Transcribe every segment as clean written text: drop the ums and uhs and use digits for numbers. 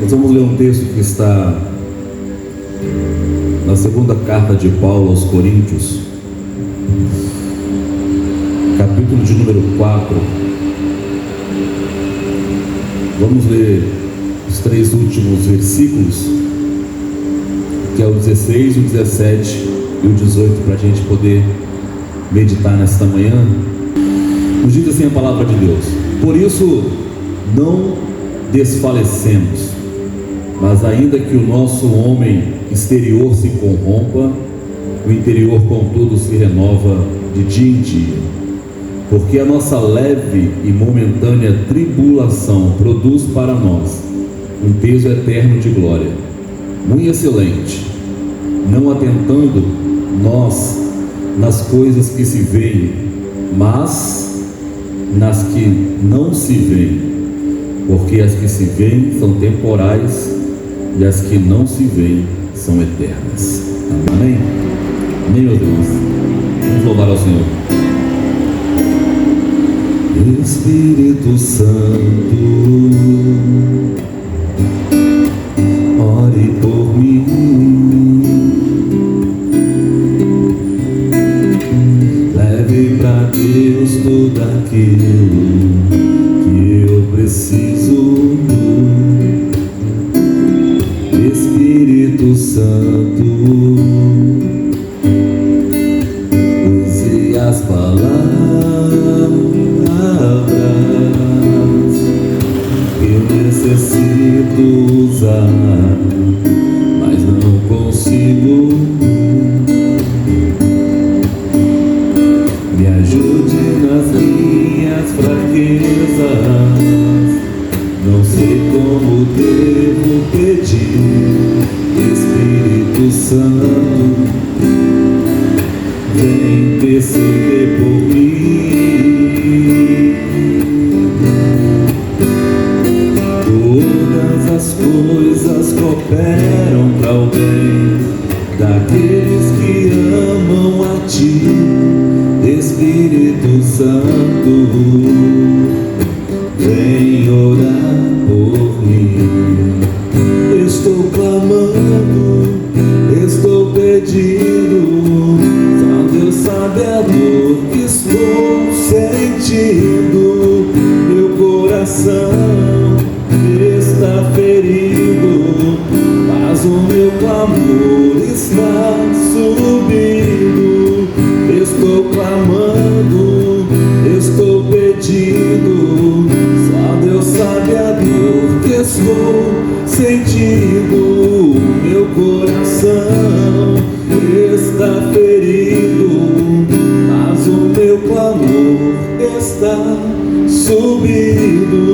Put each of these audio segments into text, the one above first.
Nós vamos ler um texto que está na segunda carta de Paulo aos Coríntios, capítulo de número 4. Vamos ler os 3 últimos versículos, que é o 16, o 17 e o 18, para a gente poder meditar nesta manhã. Nos diz assim a palavra de Deus: por isso não desfalecemos, mas ainda que o nosso homem exterior se corrompa, o interior contudo se renova de dia em dia, porque a nossa leve e momentânea tribulação produz para nós um peso eterno de glória, muito excelente, não atentando nós nas coisas que se veem, mas nas que não se veem, porque as que se veem são temporais e as que não se veem são eternas. Amém? Amém, meu Deus. Vamos louvar ao Senhor. Espírito Santo, ore por mim, leve para Deus tudo aquilo que eu preciso. Espírito Santo, use as palavras que eu necessito usar, mas não consigo. Me ajude nas minhas fraquezas, não sei como devo pedir. Espírito Santo, vem interceder por mim. Todas as coisas cooperam para o bem daqueles que amam a Ti. Espírito Santo, vem orar por mim. Estou clamando, estou pedindo, só Deus sabe a dor que estou sentindo. Meu coração está ferido, mas o meu clamor está subindo. Estou clamando, estou pedindo, só Deus sabe a dor que estou sentindo. Meu coração está ferido, mas o meu clamor está subindo.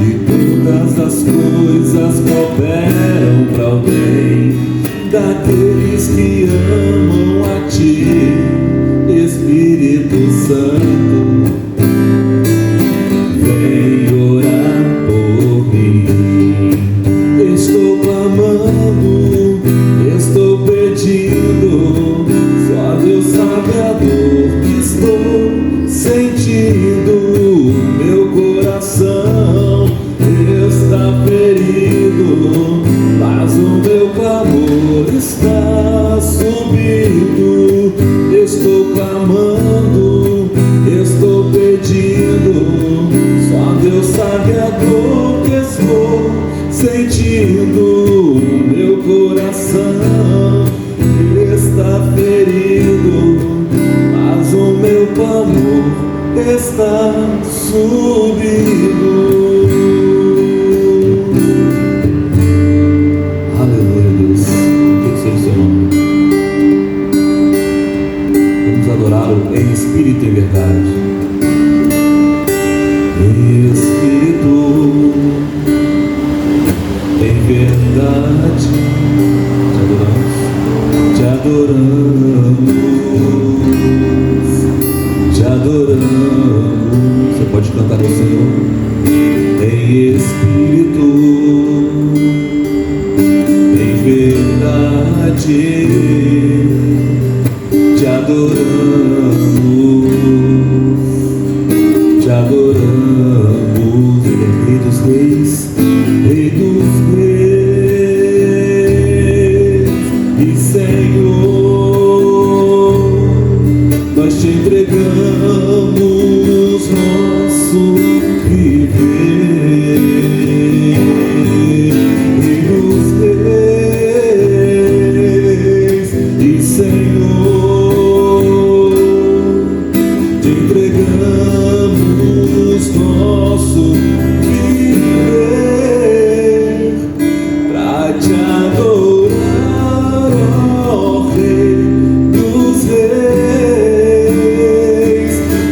E todas as coisas cooperam para o bem daqueles que amam a Ti. Espírito Santo, vem orar por mim. Estou clamando, estou pedindo, só Deus sabe a dor que estou sentindo. Meu coração está ferido, mas o meu clamor está subindo. Estou clamando, estou pedindo, só Deus sabe a dor que estou sentindo. Meu coração está ferido, mas o meu clamor está subindo. Em espírito e verdade. Em espírito, em verdade, te adoramos, te adoramos. Você pode cantar com o Senhor. Em espírito, em verdade, te adoramos, te adoramos. adoramos, Ele é Rei dos Reis, Rei dos Reis e Senhor. Nós te entregamos nosso viver, Rei dos Reis e Senhor. Te entregamos nosso viver pra te adorar, ó Rei dos Reis.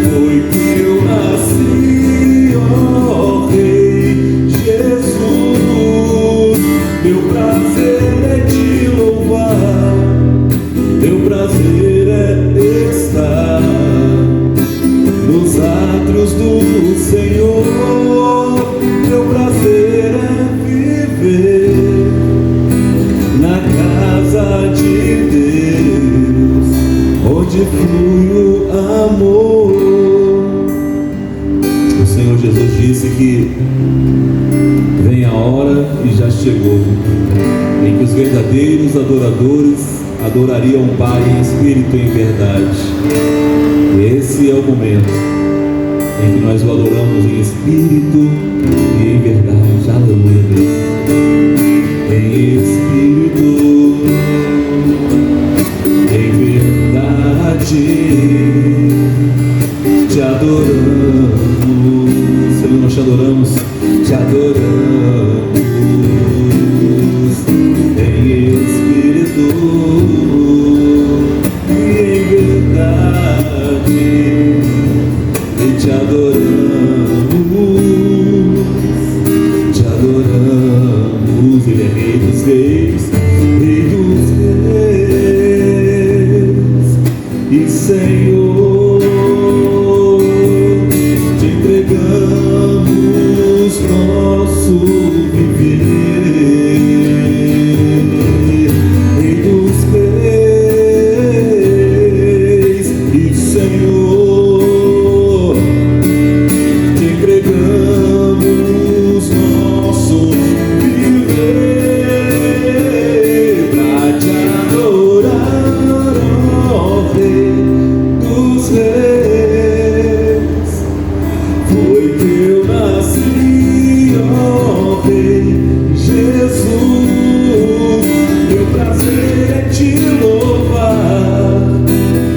Foi que eu nasci, ó Rei Jesus. Meu prazer é te louvar, meu prazer é estar nos átrios do Senhor. Meu prazer é viver na casa de Deus, onde flui o amor. O Senhor Jesus disse que vem a hora e já chegou em que os verdadeiros adoradores adorariam o Pai em espírito e em verdade. Esse é o momento em que nós o adoramos em espírito e em verdade. Aleluia, Deus. Em espírito, em verdade, te adoramos. Senhor, nós te adoramos, te adoramos. Em espírito e em verdade, e te adoramos, Ele é Rei dos Reis, Rei dos Reis e Senhor. Te entregamos nosso viver, Rei dos Reis e Senhor. Te entregamos nosso viver pra te adorar, ó Rei dos Reis. Foi que eu nasci, ó Rei Jesus. Meu prazer é te louvar,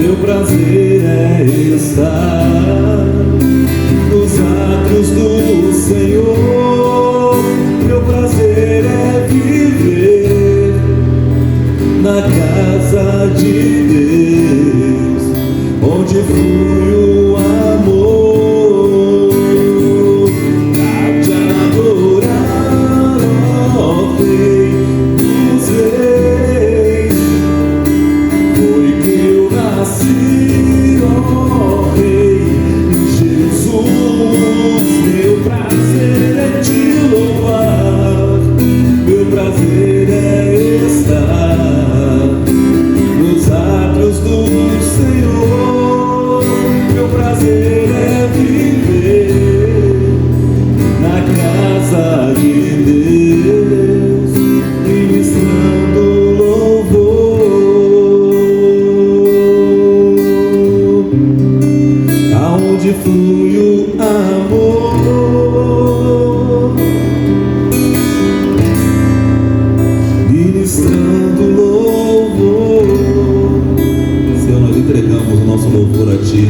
meu prazer é estar nos átrios do Senhor. Meu prazer é viver na casa de Deus, onde flui o amor. Pra te adorar, ó Rei dos Reis. Foi que eu nasci, ó Rei Jesus. Meu prazer é te louvar, meu prazer é estar nos átrios do Senhor. Meu prazer é viver na casa de Deus, ministrando louvor, aonde flui o amor, ministrando louvor. Senhor, nós entregamos o nosso louvor a Ti,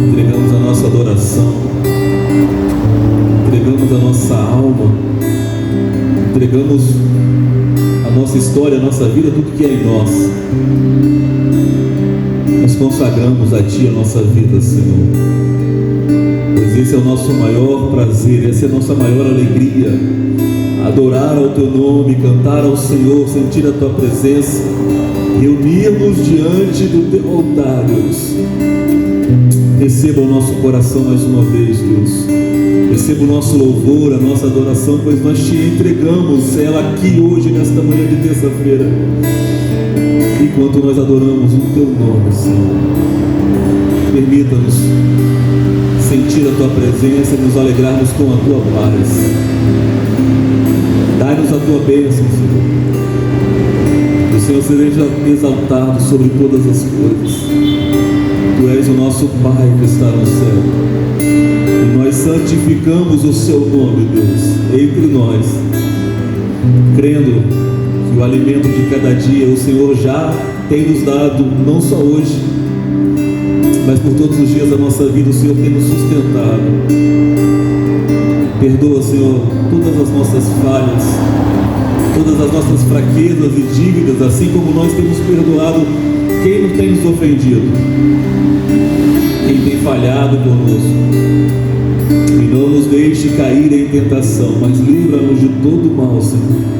entregamos a nossa adoração, entregamos a nossa alma, entregamos a nossa história, a nossa vida, tudo que é em nós. Nós consagramos a Ti a nossa vida, Senhor, pois esse é o nosso maior prazer, essa é a nossa maior alegria, adorar ao Teu nome, cantar ao Senhor, sentir a Tua presença, reunir-nos diante do Teu altar, Deus. Receba o nosso coração mais uma vez, Deus. Receba o nosso louvor, a nossa adoração, pois nós Te entregamos ela aqui hoje, nesta manhã de terça-feira, enquanto nós adoramos o Teu nome, Senhor. Permita-nos sentir sentir a Tua presença e nos alegrarmos com a Tua paz. Dai-nos a Tua bênção, Senhor. Que o Senhor seja exaltado sobre todas as coisas. Tu és o nosso Pai que está no céu. E nós santificamos o Seu nome, Deus, entre nós, crendo que o alimento de cada dia o Senhor já tem nos dado, não só hoje, mas por todos os dias da nossa vida o Senhor tem nos sustentado. Perdoa, Senhor, todas as nossas falhas, todas as nossas fraquezas e dívidas, assim como nós temos perdoado quem não tem nos ofendido, quem tem falhado conosco. E não nos deixe cair em tentação, mas livra-nos de todo mal, Senhor.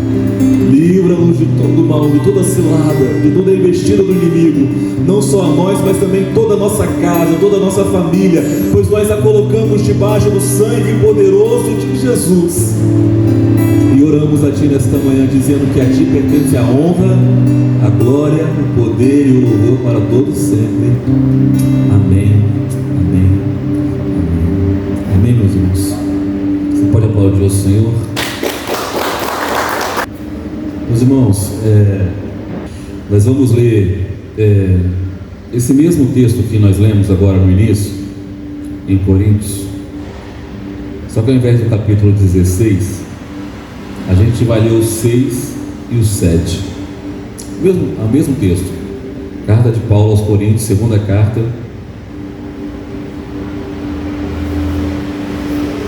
Livra-nos de todo mal, de toda cilada, de toda investida do inimigo, não só a nós, mas também toda a nossa casa, toda a nossa família, pois nós a colocamos debaixo do sangue poderoso de Jesus. E oramos a Ti nesta manhã, dizendo que a Ti pertence a honra, a glória, o poder e o louvor para todos sempre. Amém, amém, amém. Amém, meus irmãos. Você pode aplaudir o Senhor. Meus irmãos, nós vamos ler esse mesmo texto que nós lemos agora no início, em Coríntios, só que ao invés do capítulo 16, a gente vai ler os 6 e os 7, o mesmo texto, carta de Paulo aos Coríntios, segunda carta,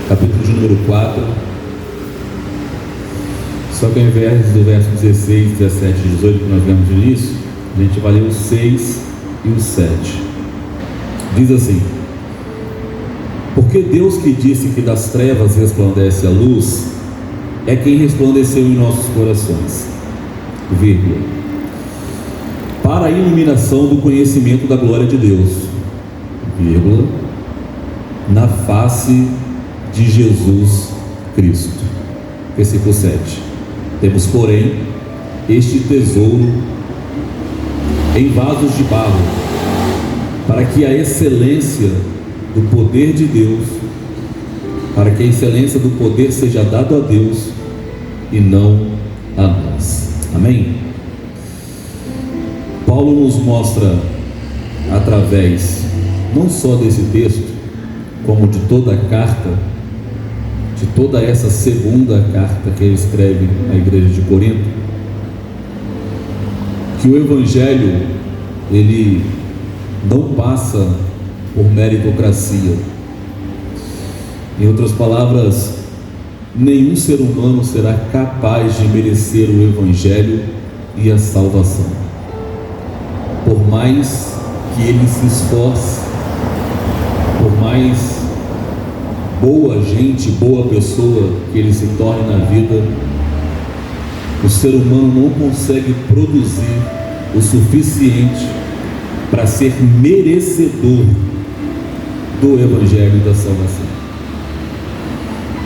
capítulo de número 4, só que ao invés do verso 16, 17 e 18 que nós lemos no início, a gente vai ler os 6 e os 7. Diz assim: porque Deus que disse que das trevas resplandece a luz, é quem resplandeceu em nossos corações, vírgula, para a iluminação do conhecimento da glória de Deus, vírgula, na face de Jesus Cristo. Versículo 7. Temos, porém, este tesouro em vasos de barro, para que a excelência do poder de Deus, para que a excelência do poder seja dado a Deus e não a nós. Amém? Paulo nos mostra, através não só desse texto, como de toda a carta, de toda essa segunda carta que ele escreve à igreja de Corinto, que o Evangelho, ele não passa por meritocracia. Em outras palavras, nenhum ser humano será capaz de merecer o Evangelho e a salvação, por mais que ele se esforce, por mais boa gente, boa pessoa que ele se torne na vida, o ser humano não consegue produzir o suficiente para ser merecedor do Evangelho e da salvação.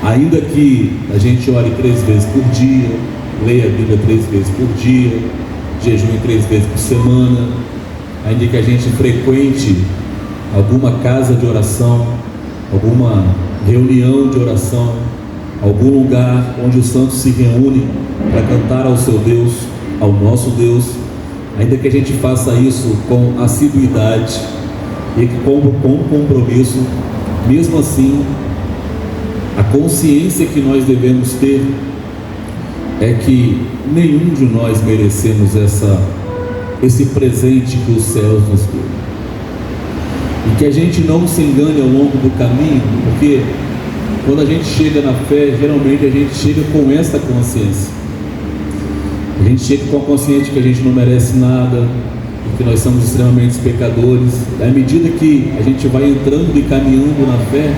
Ainda que a gente ore 3 vezes por dia, leia a Bíblia 3 vezes por dia, jejue 3 vezes por semana, ainda que a gente frequente alguma casa de oração, alguma reunião de oração, algum lugar onde os santos se reúnem para cantar ao seu Deus, ao nosso Deus, ainda que a gente faça isso com assiduidade e com compromisso, mesmo assim, a consciência que nós devemos ter é que nenhum de nós merecemos esse presente que os céus nos dão. E que a gente não se engane ao longo do caminho, porque quando a gente chega na fé, geralmente a gente chega com essa consciência. A gente chega com a consciência que a gente não merece nada, que nós somos extremamente pecadores. À medida que a gente vai entrando e caminhando na fé,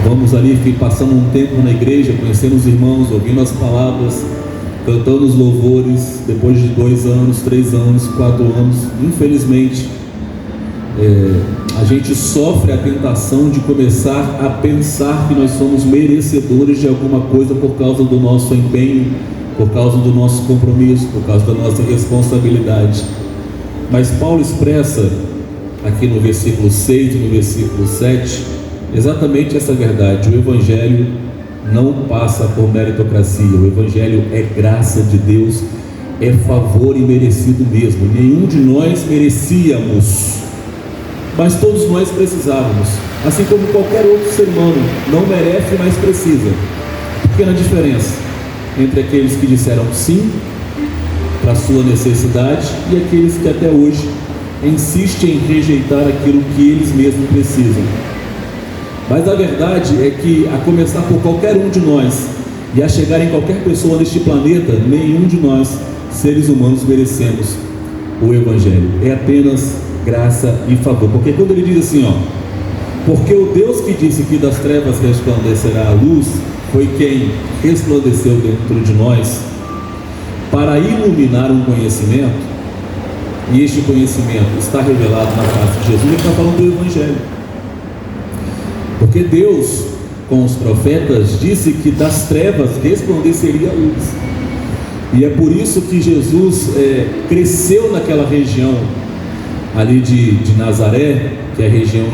vamos ali passando um tempo na igreja, conhecendo os irmãos, ouvindo as palavras, cantando os louvores. Depois de 2 anos, 3 anos, 4 anos, infelizmente, a gente sofre a tentação de começar a pensar que nós somos merecedores de alguma coisa por causa do nosso empenho, por causa do nosso compromisso, por causa da nossa responsabilidade. Mas Paulo expressa aqui no versículo 6 e no versículo 7 exatamente essa verdade. O Evangelho não passa por meritocracia. O Evangelho é graça de Deus, é favor imerecido mesmo. Nenhum de nós merecíamos, mas todos nós precisávamos, assim como qualquer outro ser humano não merece, mas precisa. Pequena diferença entre aqueles que disseram sim para a sua necessidade e aqueles que até hoje insistem em rejeitar aquilo que eles mesmos precisam. Mas a verdade é que, a começar por qualquer um de nós e a chegar em qualquer pessoa neste planeta, nenhum de nós, seres humanos, merecemos o Evangelho. É apenas graça e favor. Porque quando ele diz assim, porque o Deus que disse que das trevas resplandecerá a luz, foi quem resplandeceu dentro de nós para iluminar um conhecimento, e este conhecimento está revelado na face de Jesus. Ele está falando do Evangelho. Porque Deus, com os profetas, disse que das trevas resplandeceria a luz. E é por isso que Jesus cresceu naquela região ali de Nazaré, que é a região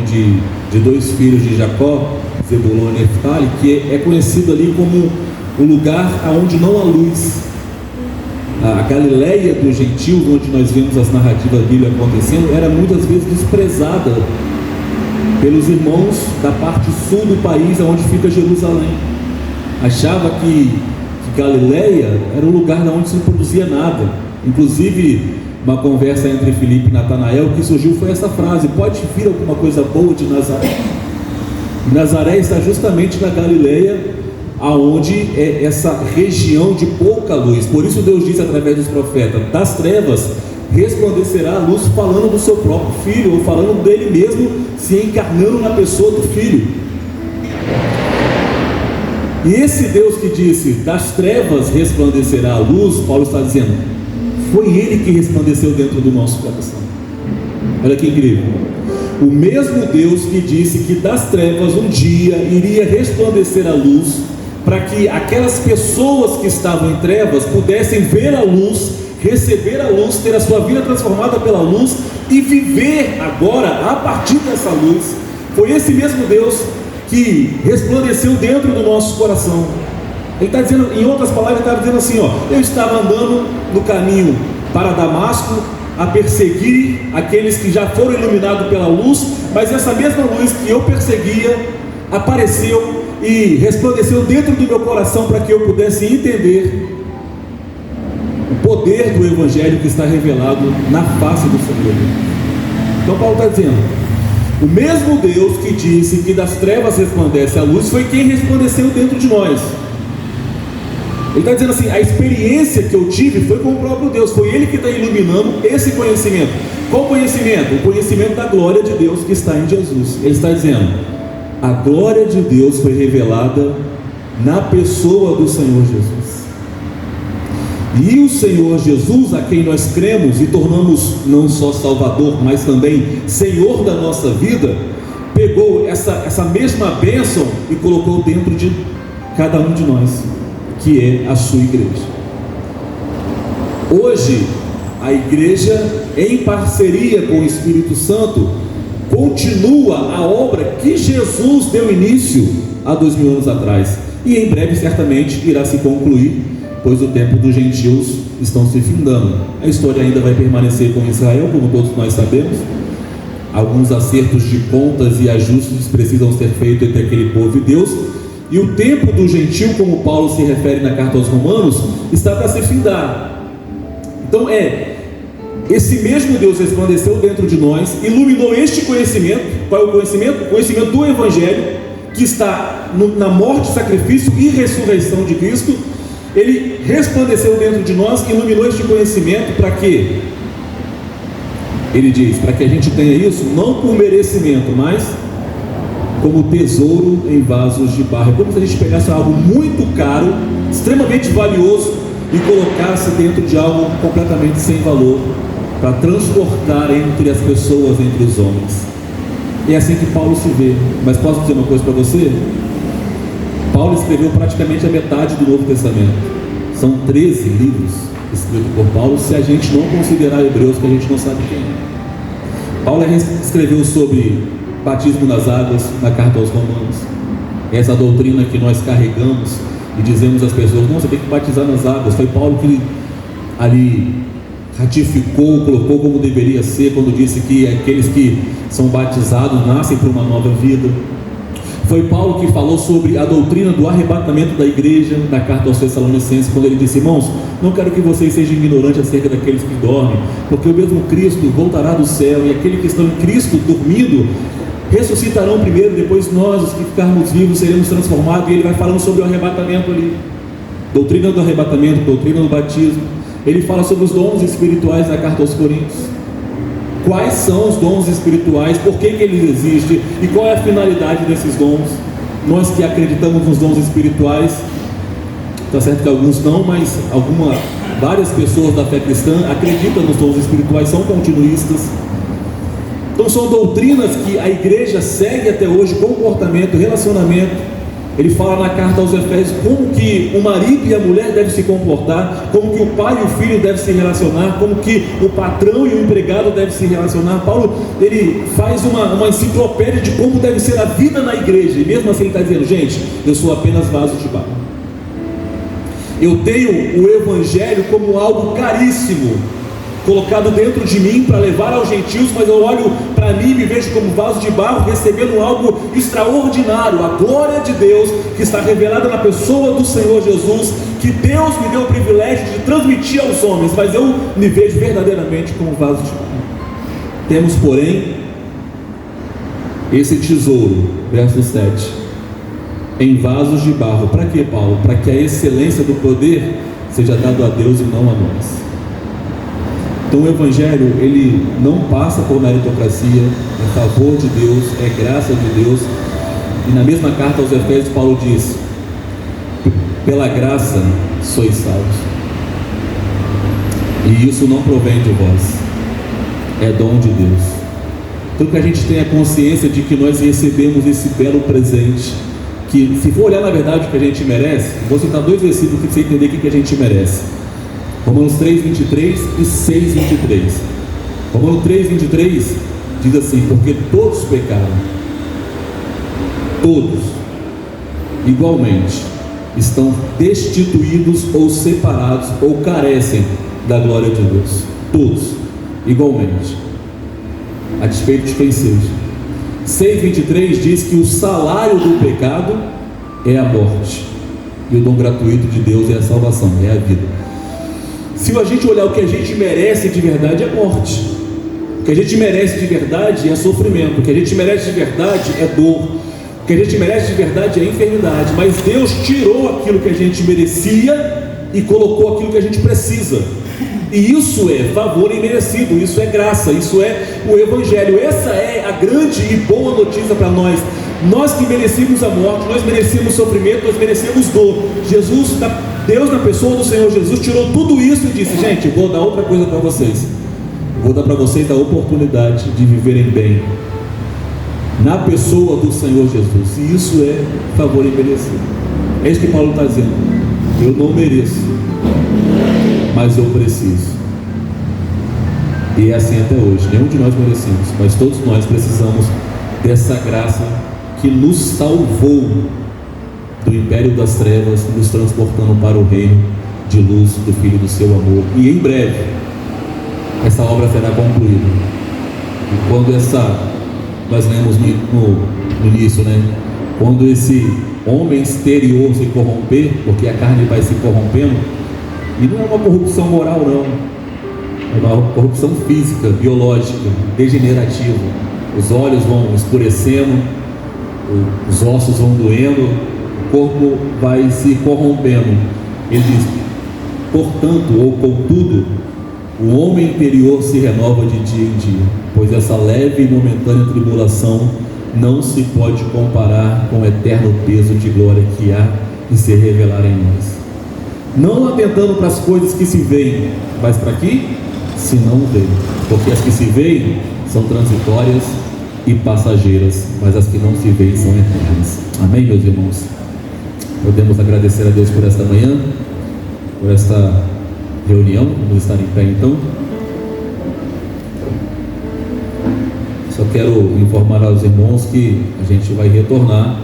de dois filhos de Jacó, Zebulon e Neftali, que é conhecido ali como o lugar onde não há luz. A Galileia dos gentios, onde nós vemos as narrativas da Bíblia acontecendo, era muitas vezes desprezada pelos irmãos da parte sul do país, onde fica Jerusalém. Achava que Galileia era um lugar onde se não produzia nada. Inclusive, uma conversa entre Filipe e Natanael, que surgiu foi essa frase: pode vir alguma coisa boa de Nazaré? Nazaré está justamente na Galileia, aonde é essa região de pouca luz. Por isso Deus disse através dos profetas: das trevas resplandecerá a luz, falando do seu próprio filho, ou falando dele mesmo, se encarnando na pessoa do filho. E esse Deus que disse: das trevas resplandecerá a luz, Paulo está dizendo, foi ele que resplandeceu dentro do nosso coração. Olha que incrível. O mesmo Deus que disse que das trevas um dia iria resplandecer a luz, para que aquelas pessoas que estavam em trevas pudessem ver a luz, receber a luz, ter a sua vida transformada pela luz e viver agora a partir dessa luz. Foi esse mesmo Deus que resplandeceu dentro do nosso coração. Ele está dizendo, em outras palavras, ele está dizendo assim, eu estava andando no caminho para Damasco, a perseguir aqueles que já foram iluminados pela luz, mas essa mesma luz que eu perseguia apareceu e resplandeceu dentro do meu coração, para que eu pudesse entender o poder do Evangelho que está revelado na face do Senhor. Então Paulo está dizendo, o mesmo Deus que disse que das trevas resplandece a luz, foi quem resplandeceu dentro de nós. Ele está dizendo assim, a experiência que eu tive foi com o próprio Deus, foi Ele que está iluminando esse conhecimento. Qual conhecimento? O conhecimento da glória de Deus que está em Jesus. Ele está dizendo, a glória de Deus foi revelada na pessoa do Senhor Jesus. E o Senhor Jesus, a quem nós cremos e tornamos não só Salvador, mas também Senhor da nossa vida, pegou essa mesma bênção e colocou dentro de cada um de nós, que é a sua igreja. Hoje, a igreja, em parceria com o Espírito Santo, continua a obra que Jesus deu início há 2000 anos atrás, e em breve certamente irá se concluir, pois o tempo dos gentios estão se findando. A história ainda vai permanecer com Israel, como todos nós sabemos. Alguns acertos de contas e ajustes precisam ser feitos entre aquele povo e Deus, e o tempo do gentio, como Paulo se refere na carta aos Romanos, está para se findar. Então esse mesmo Deus resplandeceu dentro de nós, iluminou este conhecimento. Qual é o conhecimento? O conhecimento do Evangelho, que está na morte, sacrifício e ressurreição de Cristo. Ele resplandeceu dentro de nós, iluminou este conhecimento para quê? Ele diz, para que a gente tenha isso, não por merecimento, mas como tesouro em vasos de barro. É como se a gente pegasse algo muito caro, extremamente valioso, e colocasse dentro de algo completamente sem valor, para transportar entre as pessoas, entre os homens. E é assim que Paulo se vê. Mas posso dizer uma coisa para você? Paulo escreveu praticamente a metade do Novo Testamento. São 13 livros escritos por Paulo, se a gente não considerar Hebreus, que a gente não sabe quem é. Paulo escreveu sobre batismo nas águas, na carta aos Romanos. Essa doutrina que nós carregamos e dizemos às pessoas: não, você tem que batizar nas águas. Foi Paulo que ali ratificou, colocou como deveria ser, quando disse que aqueles que são batizados nascem para uma nova vida. Foi Paulo que falou sobre a doutrina do arrebatamento da igreja na carta aos Tessalonicenses, quando ele disse: irmãos, não quero que vocês sejam ignorantes acerca daqueles que dormem, porque o mesmo Cristo voltará do céu, e aqueles que estão em Cristo dormindo ressuscitarão primeiro, depois nós, os que ficarmos vivos, seremos transformados. E ele vai falando sobre o arrebatamento ali, doutrina do arrebatamento, doutrina do batismo. Ele fala sobre os dons espirituais na carta aos Coríntios. Quais são os dons espirituais, por que eles existem e qual é a finalidade desses dons. Nós que acreditamos nos dons espirituais, está certo que alguns não, mas várias pessoas da fé cristã acreditam nos dons espirituais, são continuistas. Então são doutrinas que a igreja segue até hoje: comportamento, relacionamento. Ele fala na carta aos Efésios como que o marido e a mulher devem se comportar, como que o pai e o filho devem se relacionar, como que o patrão e o empregado devem se relacionar. Paulo, ele faz uma enciclopédia de como deve ser a vida na igreja, e mesmo assim ele está dizendo: gente, eu sou apenas vaso de barro. Eu tenho o evangelho como algo caríssimo, colocado dentro de mim para levar aos gentios, mas eu olho para mim e me vejo como vaso de barro, recebendo algo extraordinário, a glória de Deus que está revelada na pessoa do Senhor Jesus, que Deus me deu o privilégio de transmitir aos homens, mas eu me vejo verdadeiramente como vaso de barro. Temos, porém, esse tesouro, verso 7, em vasos de barro. Para quê, Paulo? Para que a excelência do poder seja dado a Deus e não a nós. Então o evangelho, ele não passa por meritocracia, é favor de Deus, é graça de Deus. E na mesma carta aos Efésios, Paulo diz: pela graça sois salvos, e isso não provém de vós, é dom de Deus. Então que a gente tenha consciência de que nós recebemos esse belo presente, que se for olhar na verdade o que a gente merece, vou citar 2 versículos para você entender o que a gente merece. Romanos 3:23 e 6:23. Romanos 3:23 diz assim: porque todos pecaram, todos igualmente estão destituídos ou separados ou carecem da glória de Deus. Todos igualmente, a despeito de quem seja. 6:23 diz que o salário do pecado é a morte, e o dom gratuito de Deus é a salvação, é a vida. Se a gente olhar o que a gente merece de verdade, é morte. O que a gente merece de verdade é sofrimento. O que a gente merece de verdade é dor. O que a gente merece de verdade é enfermidade. Mas Deus tirou aquilo que a gente merecia e colocou aquilo que a gente precisa. E isso é favor imerecido, isso é graça, isso é o evangelho. Essa é a grande e boa notícia para nós. Nós que merecíamos a morte, nós merecíamos sofrimento, nós merecíamos dor. Deus, na pessoa do Senhor Jesus, tirou tudo isso e disse: gente, vou dar outra coisa para vocês. Vou dar para vocês a oportunidade de viverem bem na pessoa do Senhor Jesus. E isso é favor imerecido. É isso que Paulo está dizendo: eu não mereço, mas eu preciso. E é assim até hoje. Nenhum de nós merecemos, mas todos nós precisamos dessa graça que nos salvou do império das trevas, nos transportando para o reino de luz do Filho do seu amor. E em breve essa obra será concluída. E quando nós lemos no início, né? Quando esse homem exterior se corromper, porque a carne vai se corrompendo, e não é uma corrupção moral não, é uma corrupção física, biológica, degenerativa. Os olhos vão escurecendo, os ossos vão doendo, o corpo vai se corrompendo. Ele diz: portanto, ou contudo, o homem interior se renova de dia em dia, pois essa leve e momentânea tribulação não se pode comparar com o eterno peso de glória que há de se revelar em nós. Não atentando para as coisas que se veem, mas para que se não veem, porque as que se veem são transitórias e passageiras, mas as que não se veem são eternas. Amém, meus irmãos? Podemos agradecer a Deus por esta manhã, por esta reunião. Vamos estar em pé então. Só quero informar aos irmãos que a gente vai retornar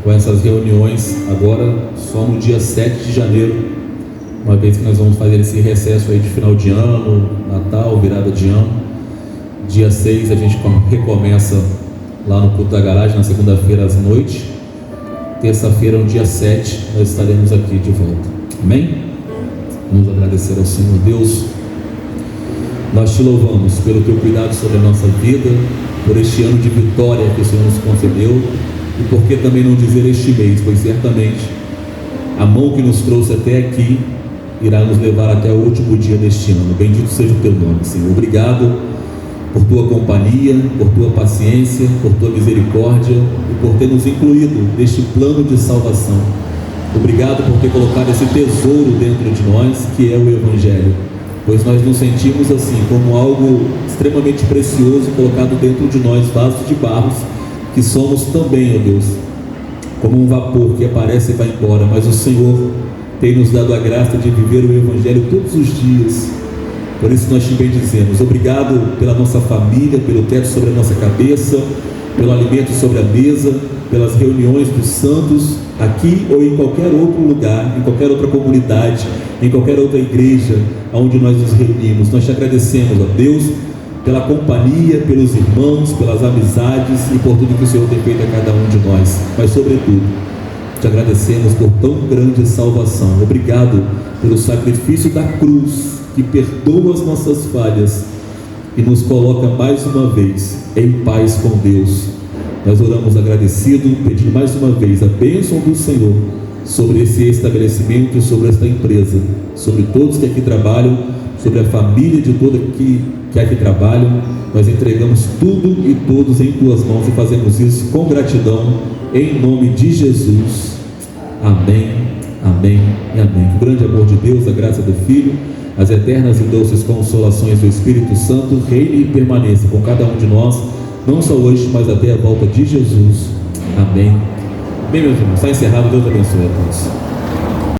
com essas reuniões agora só no dia 7 de janeiro, uma vez que nós vamos fazer esse recesso aí de final de ano, Natal, virada de ano. Dia 6 a gente recomeça lá no culto da garagem, na segunda-feira às noite. Terça-feira, no dia 7, nós estaremos aqui de volta. Amém? Vamos agradecer ao Senhor. Deus, nós te louvamos pelo teu cuidado sobre a nossa vida, por este ano de vitória que o Senhor nos concedeu, e por que também não dizer este mês, pois certamente a mão que nos trouxe até aqui irá nos levar até o último dia deste ano. Bendito seja o teu nome, Senhor. Obrigado por tua companhia, por tua paciência, por tua misericórdia e por ter nos incluído neste plano de salvação. Obrigado por ter colocado esse tesouro dentro de nós, que é o Evangelho, pois nós nos sentimos assim, como algo extremamente precioso colocado dentro de nós, vasos de barros, que somos também, ó Deus, como um vapor que aparece e vai embora, mas o Senhor tem nos dado a graça de viver o Evangelho todos os dias. Por isso nós te bendizemos. Obrigado pela nossa família, pelo teto sobre a nossa cabeça, pelo alimento sobre a mesa, pelas reuniões dos santos, aqui ou em qualquer outro lugar, em qualquer outra comunidade, em qualquer outra igreja onde nós nos reunimos. Nós te agradecemos, ó Deus, pela companhia, pelos irmãos, pelas amizades e por tudo que o Senhor tem feito a cada um de nós. Mas sobretudo, te agradecemos por tão grande salvação. Obrigado pelo sacrifício da cruz, que perdoa as nossas falhas e nos coloca mais uma vez em paz com Deus. Nós oramos agradecido, pedindo mais uma vez a bênção do Senhor sobre esse estabelecimento e sobre esta empresa, sobre todos que aqui trabalham, sobre a família de todos que aqui trabalham. Nós entregamos tudo e todos em tuas mãos e fazemos isso com gratidão, em nome de Jesus. Amém, amém e amém. Que o grande amor de Deus, a graça do Filho, as eternas e doces consolações do Espírito Santo reine e permaneça com cada um de nós, não só hoje, mas até a volta de Jesus. Amém. Bem, meus irmãos, está encerrado. Deus abençoe a todos.